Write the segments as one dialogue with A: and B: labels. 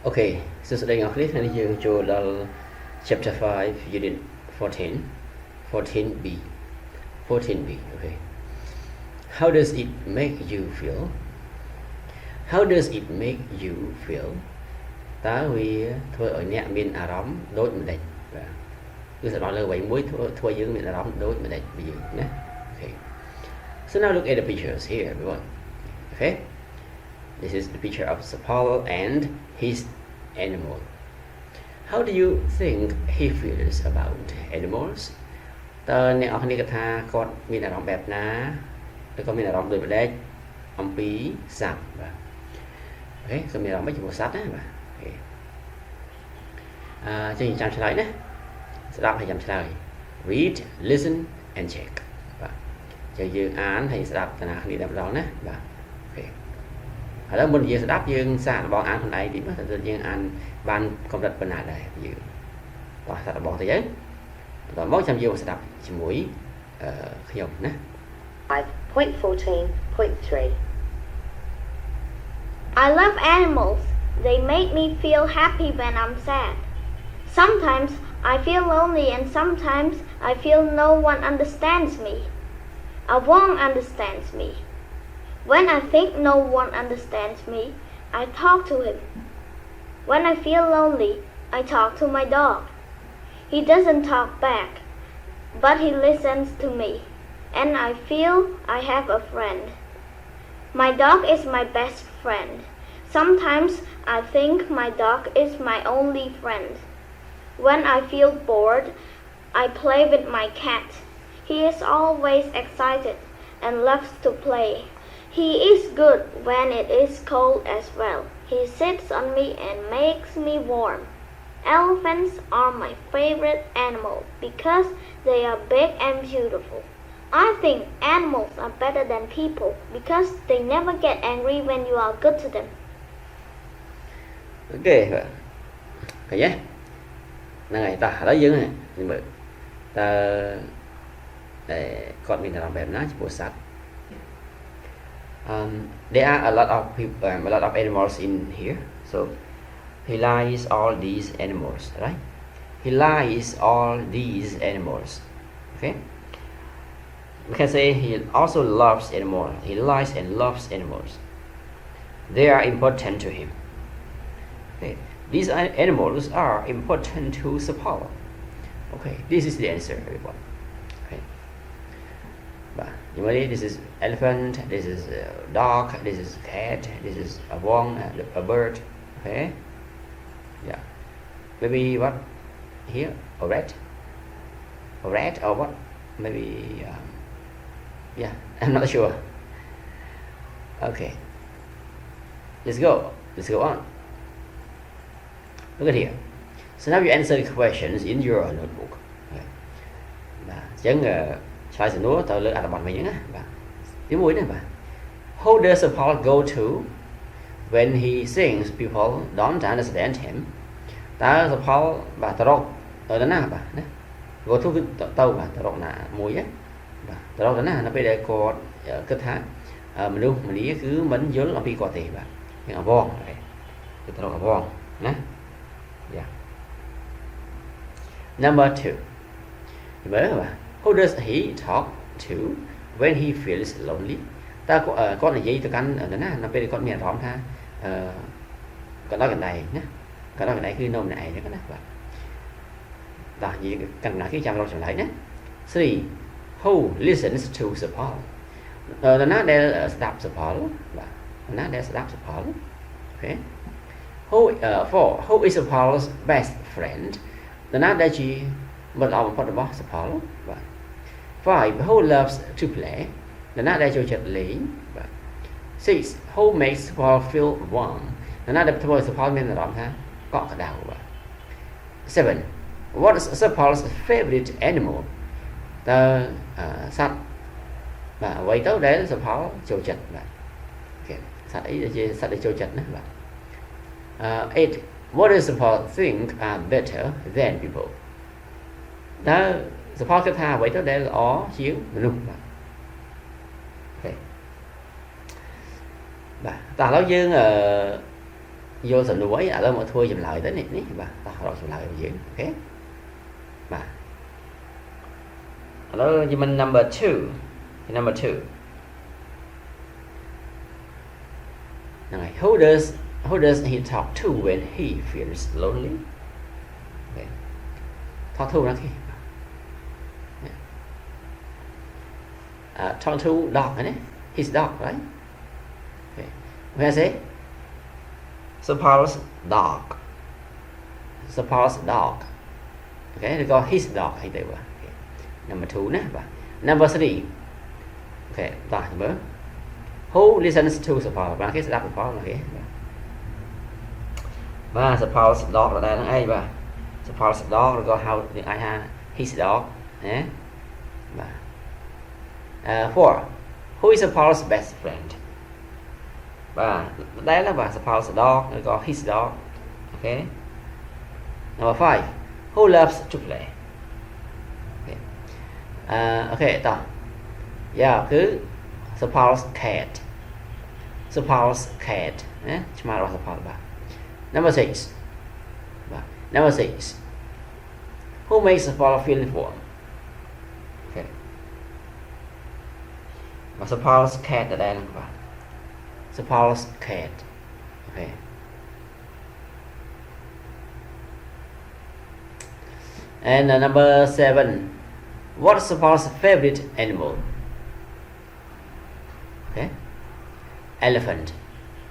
A: Okay, so today I'm going to show you chapter 5, unit 14, 14b. 14b, okay. How does it make you feel? How does it make you feel? Ta vì thôi ở nhẹ miền Ả Rập đối với mình cứ sẽ nói là vậy muối thôi dưới miền Ả Rập đối với mình bây giờ nhé. Okay. So now look at the pictures here, everyone. Okay. This is the picture of Sapal and his animal. How do you think he feels about animals? Tớ nè ở đây tha con miền Ả Rập bẹp ná, tôi có miền Ả Rập đối với đây, ông pí sạp. Okay, so miền Ả Rập mấy chục một sát đấy mà. Chương trình trả lời đấy, sẽ đọc hay chăm trả lời. Read, listen and check. Chờ dương án thì sẽ đọc là đi đọc đó nhé. Ở đó mình vừa sẽ đáp dương xa bỏ án hôm nay thì mà thật dương án ban công đất bên này đây dương đó sẽ bỏ thế giới rồi mỗi trăm dương sẽ đọc chỉ mũi khi nhộng nhé.
B: 5.14.3 I love animals. They make me feel happy when I'm sad. Sometimes I feel lonely and sometimes I feel no one understands me. A wong understands me. When I think no one understands me, I talk to him. When I feel lonely, I talk to my dog. He doesn't talk back, but he listens to me, and I feel I have a friend. My dog is my best friend. Sometimes I think my dog is my only friend. When I feel bored, I play with my cat. He is always excited and loves to play. He is good when it is cold as well. He sits on me and makes me warm. Elephants are my favorite animal because they are big and beautiful. I think animals are better than people because they never get angry when you are good to them.
A: Ok, okay nhé. Này ta ở đó dương này, nhưng mà ta còn mình làm bẹp ná chỉ bộ sạch. There are a lot of people, a lot of animals in here. So he likes all these animals, right? He likes all these animals. Okay. We can say he also loves animals. He likes and loves animals. They are important to him. Okay. These animals are important to Sapal. Okay. This is the answer, everyone. Okay. This is elephant, this is dog, this is cat, this is a wong, a bird. Okay. Yeah. Maybe what here? A rat or what? Maybe yeah, I'm not sure. Okay. Let's go on. Look at here. So now you answer the questions in your notebook. Chẳng sai sự núa tao lỡ bạn mình nhá. Tiếng mũi này bà. Who does Paul go to when he sings people don't understand him? Ta Paul bà tao ở đó nào bà. Go to tao bà tao là mũi á. Tao đó nào nó bây giờ có kết thá. Mình luôn mình ý cứ mình nhớ là bị có thể bà. Nhưng mà vong này. Tao là vong nhé. Yeah. Number 2. Who does he talk to when he feels lonely? Ta có là gì tôi cắn ở đó nó bây giờ con mẹ rõm ha. Còn đó cái này nhé. Còn đó cái này cứ nôm này nữa các bạn. Đó gì cần là cái chăm lo trở lại nhé. 3. Who listens to Sapal? Đó nó để stop Sapal. Nó để stop Sapal. Okay. 4. Who is Sapal's best friend? Đó nó để chỉ một lòng một đó Sapal. 5. Who loves to play? Đó nó để cho chật lý. 6. Who makes Sapal feel warm? Đó nó để cho Sapal mình là ha. Có cả đầu. 7. What is Sapal's favorite animal? Ta sạch và vậy tới để Sapal châu chật bạn. Okay. Sạch ấy sạch để châu chật nữa bạn. 8. What does Sapal think are better than people? Ta Sapal cái tha vậy tới để ó chiếu luôn bạn. Okay. Ta nói dương vô sầm núi ở đó mà thôi chùm lại tới này ní bà ta rồi chùm lại gì ok bà ở đó thì mình number 2 này who does he talk to when he feels lonely okay. Talk to nó khi talk to dog này his dog right okay. When I say suppose dog okay they call his dog hay vậy okay. Number 2 nè và number 3 okay ta nhớ who listens to suppose và cái đáp suppose là cái và suppose dog là đây nó ai và suppose dog rồi có how tiếng ai ha his dog nhé và 4 who is supposed's best friend và đây là bà suppose dog rồi có his dog okay. Number 5 who loves to play okay. Okayต่อ yeah คือ suppose cat นะชื่อมาเรา suppose บ้าง number 6 who makes suppose feel warm okay. Suppose cat อะไรนะครับ suppose cat okay. And number 7 what's suppose favorite animal okay. Elephant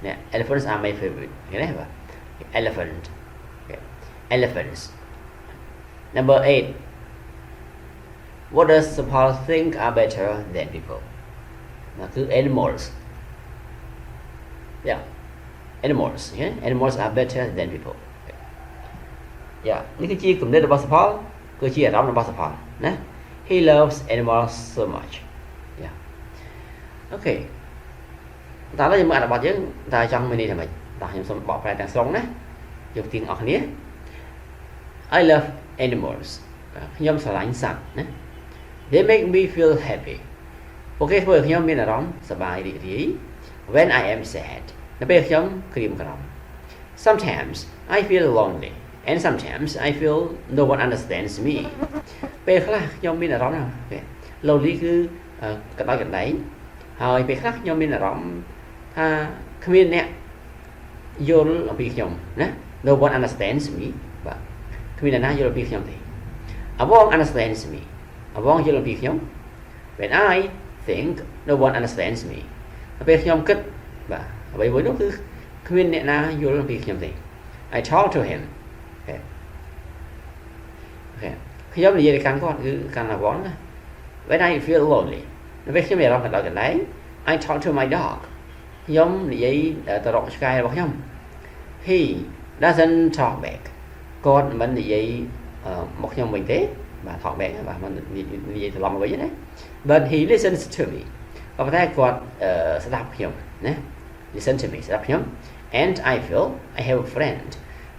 A: yeah, elephants are my favorite okay. Elephant okay. Elephants. Number 8 what does suppose think are better than people là cứ animals yeah animals okay. Animals are better than people okay. Yeah นี่คือชี้กลุ่มเด็กរបស់ suppose គឺชี้អារម្មណ៍របស់ suppose ណា he loves animals so much yeah okay តើឡើយយើងមើលអត្ថបទយើងតើចង់មានន័យថាម៉េចតោះខ្ញុំសូមបកប្រែទាំងស្រុងណាយកទាំងអស់គ្នា I love animals ខ្ញុំស្រឡាញ់សត្វណា they make me feel happy ពួកគេធ្វើឲ្យខ្ញុំមានអារម្មណ៍សប្បាយរីករាយ when I am sad នៅពេលខ្ញុំក្រៀមក្រំ sometimes I feel lonely and sometimes I feel no one understands me ពេលខ្លះខ្ញុំមានអារម្មណ៍ណា lonely គឺកណ្ដោយកណ្ដែងហើយពេលខ្លះខ្ញុំមានអារម្មណ៍ថាគ្មានអ្នកយល់អំពីខ្ញុំណា no one understands me បាទគ្មានអ្នកណាយល់អំពីខ្ញុំទេ I won't understands me អវងយល់អំពីខ្ញុំ when I think no one understands me ពេលខ្ញុំគិតបាទអ្វីមួយនោះគឺគ្មានអ្នកណាយល់អំពីខ្ញុំទេ I talk to him okay ខ្ញុំនិយាយទៅកាន់គាត់គឺកាន់អវងណា when I feel lonely ពេលខ្ញុំមានអារម្មណ៍កណ្ដោយកណ្ដែង I talk to my dog ខ្ញុំនិយាយទៅរកឆ្កែរបស់ខ្ញុំ he doesn't talk back គាត់មិននិយាយមកខ្ញុំវិញទេបាទ talk back បាទមិននិយាយត្រឡប់មកវិញណា but he listens to me ប៉ុន្តែគាត់ស្ដាប់ខ្ញុំណា listen to me ស្ដាប់ខ្ញុំ and I feel I have a friend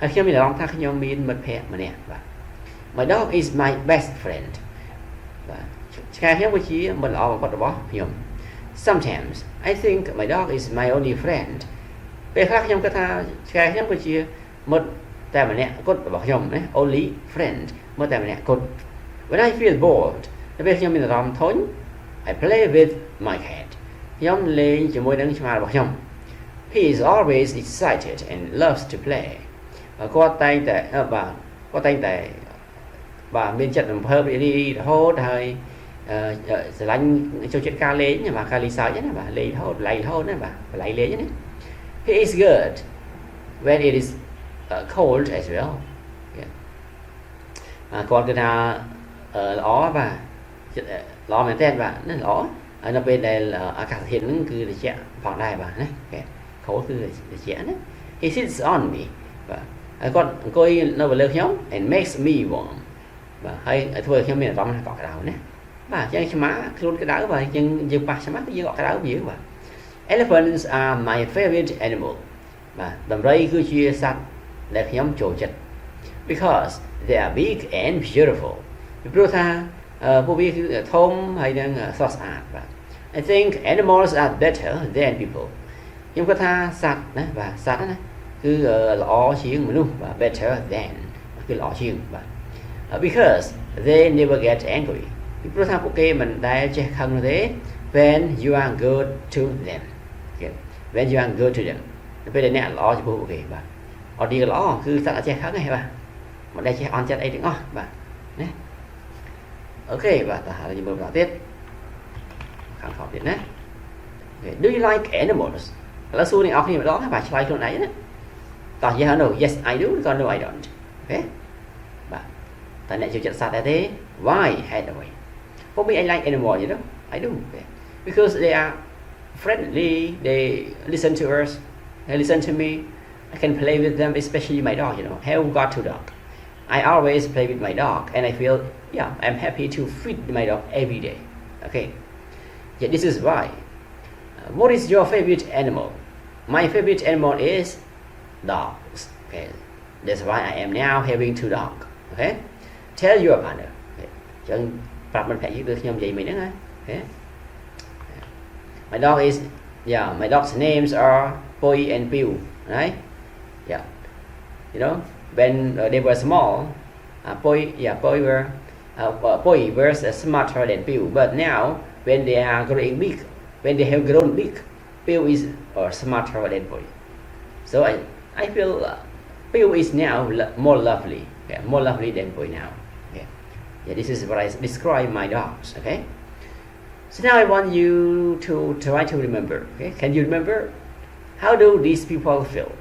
A: ហើយខ្ញុំមានអារម្មណ៍ថាខ្ញុំមានមិត្តភក្តិម្នាក់បាទ my dog is my best friend បាទឆ្កែខ្ញុំគឺជាមិត្តល្អបំផុតរបស់ខ្ញុំ sometimes I think my dog is my only friend ពេលខ្លះខ្ញុំគិតថាឆ្កែខ្ញុំគឺជាមិត្តតែម្នាក់គត់របស់ខ្ញុំណា only friend មិត្តតែម្នាក់គត់ when I feel bored ពេលខ្ញុំមានអារម្មណ៍ធុញ I play with my cat ខ្ញុំលេងជាមួយនឹងឆ្មារបស់ខ្ញុំ he is always excited and loves to play គាត់តែងតែបាទមានចិត្តរំភើបរីករហូតហើយស្រឡាញ់ចូលចិត្តការលេងបាទការលេងសើចណាបាទលេងរហូតណាបាទបល័យលេងណា he is good when it is cold as well គាត់គឺថាល្អបាទល្អមែនតើបាទណាល្អហើយនៅពេលដែលអាកាសធាតុហ្នឹងគឺត្រជាក់ផងដែរបាទណា cold គឺត្រជាក់ណា he sits on me បាទហើយគាត់អង្គុយនៅលើខ្ញុំ and makes me warm បាទហើយធ្វើឲ្យខ្ញុំមានអារម្មណ៍ថាកក់ក្ដៅណាបាទអញ្ចឹងឆ្មាខ្លួនក្ដៅបាទយើងប៉ះឆ្មាគឺយើងកក់ក្ដៅវាបាទ elephants are my favorite animal បាទដំរីគឺជាសត្វដែលខ្ញុំចូលចិត្ត because they are big and beautiful ពីព្រោះថាពួកវាគឺធំហើយនឹងស្រស់ស្អាតបាទ I think animals are better than people ខ្ញុំគិតថាសត្វណាបាទសត្វណា cứ lọ chiên mà luôn và better than cứ lọ chiên và because they never get angry vì sao ok mình đã che không thế when you are good to them okay. When you are good to them bây giờ nè lọ cho bố ok và ở đi lọ cứ sao che không này bà mình đây che on chat ấy đúng không bà nè ok và ta hãy đi vào tiếp khẳng khảo điện nhé okay. Do you like animals là xu này học thì mà đó các bạn like con này đó còn gì hả no yes I do còn no I don't okay bà tại nãy chịu chặt sạt thế why head away for me I like animals you know I do okay. Because they are friendly they listen to us they listen to me I can play with them especially my dog you know I haven't got two dog I always play with my dog and I feel yeah I'm happy to feed my dog every day okay yeah this is why what is your favorite animal my favorite animal is dogs okay that's why I am now having two dogs okay tell your partner okay. Chẳng bạn mình phải giữ được nhầm gì mình nữa okay. My dog is yeah my dog's names are Boy and Bill right yeah you know when they were small Boy was smarter than Bill but now when they are growing big when they have grown big Bill is smarter than Boy so I feel Bill is now more lovely okay, more lovely than Boy now okay. Yeah this is what I describe my dogs okay so now I want you to try to remember okay can you remember how do these people feel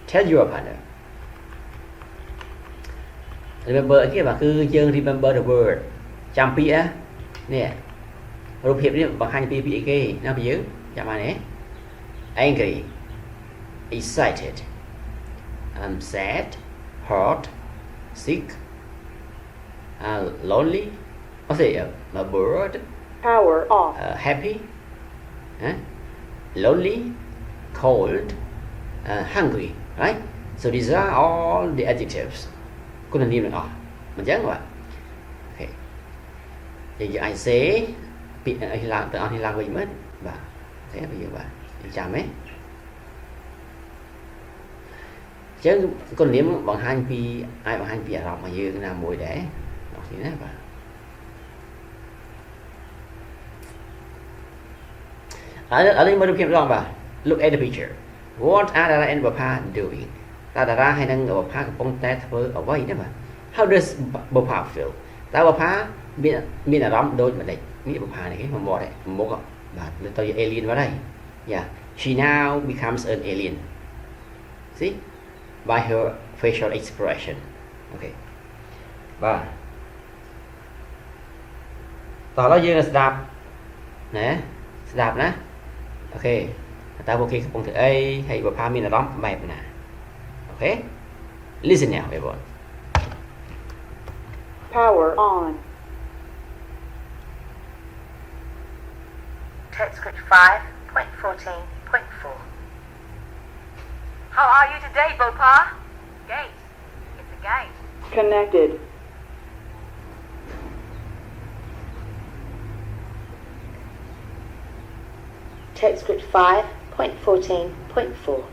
A: tell your partner remember cái bà cứ dương remember the word ចាំពាក្យនេះរូបភាពនេះបង្ហាញពីពាក្យគេណាពីយើងចាំបានទេ angry excited sad hurt sick lonely bored
C: Power off.
A: Happy lonely cold hungry right so these are all the adjectives có nên niệm được mình chắc rồi okay thì I say bị làm từ anh làm gì mất và thế bây giờ bạn đi chạm ấy chứ con niệm bằng hai pi ai bằng hai pi đọc mà dương là mùi để đọc thì nè và ở đây mới được kiểm tra và look at the picture what are Dara and Bapa doing Dara hay đang ở Bapaกับ Pong Té thơ ở vậy đó mà how does Bapa feel Bapa miền ở đó đôi mà đây nghĩ Bapa này cái mà mò đấy mốc ạ và tôi alien vào đây yeah she now becomes an alien see by her facial expression okay vàต่อแล้วយើងស្ដាប់ណាស្ដាប់ណាអូខេតើពួកគេកំពុងធ្វើអីហើយបើផាមានអារម្មណ៍បែបណាអូខេ listen now everyone
C: Power on.
D: Text script 5.14.4 How are you today, Bopa? Gate. It's a gate.
C: Connected.
D: Text script 5.14.4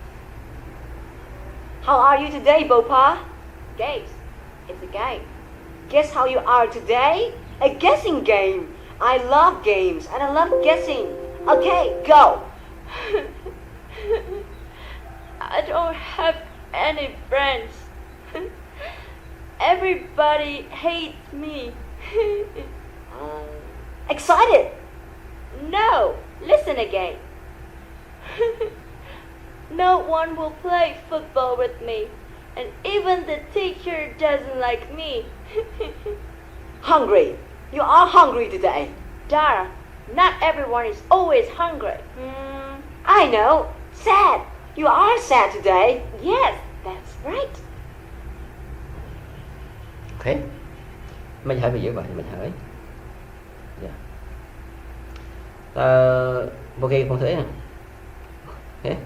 E: How are you today, Bopa? Gate. It's a game. Guess how you are today? A guessing game. I love games and I love guessing. Okay, go. I don't have any friends. Everybody hates me. Excited? No, listen again. No one will play football with me, and even the teacher doesn't like me.
C: Hungry. You are hungry today.
E: Dara, not everyone is always hungry.
C: I know. Sad. You are sad today.
E: Yes, that's right.
A: ok mình hỏi bây giờ vậy mình hỏi yeah. Ok con thấy nè okay.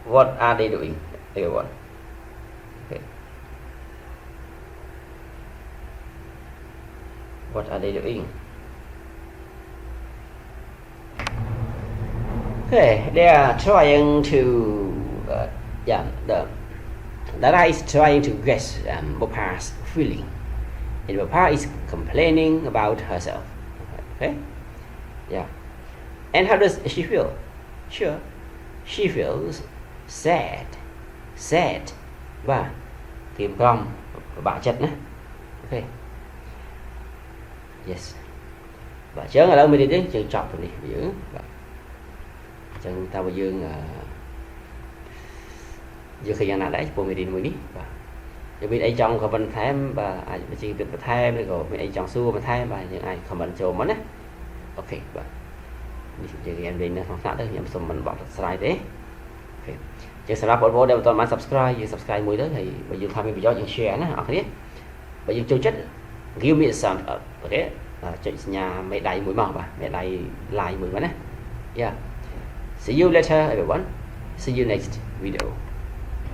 A: What are they doing everyone okay. What are they doing okay they are trying to Dada is trying to guess Bopa's feeling and Bopa is complaining about herself. Okay, yeah. And how does she feel? Sure, she feels sad và tìm con bà chất nè. Okay, yes. Và chớ ở đâu mình đi đến chân chọc rồi đi giữ chân tao bây dương giờ khi nào đấy bộ mình đi mới đi và giờ bên ấy trong comment thêm và ai chỉ việc thêm rồi bên ấy trong xua mà thêm và những ai comment cho món á. Ok và giờ em bên nó không đó nhầm xong mình bỏ slide đấy. Ok giờ sau đó bộ đều toàn bạn subscribe mới đó thì bây giờ tham video những share nữa ok nhé bây giờ chơi chất give me a thumbs up ok chạy nhà mẹ đầy mũi màu và mẹ đầy like mũi mà nè yeah see you later everyone see you next video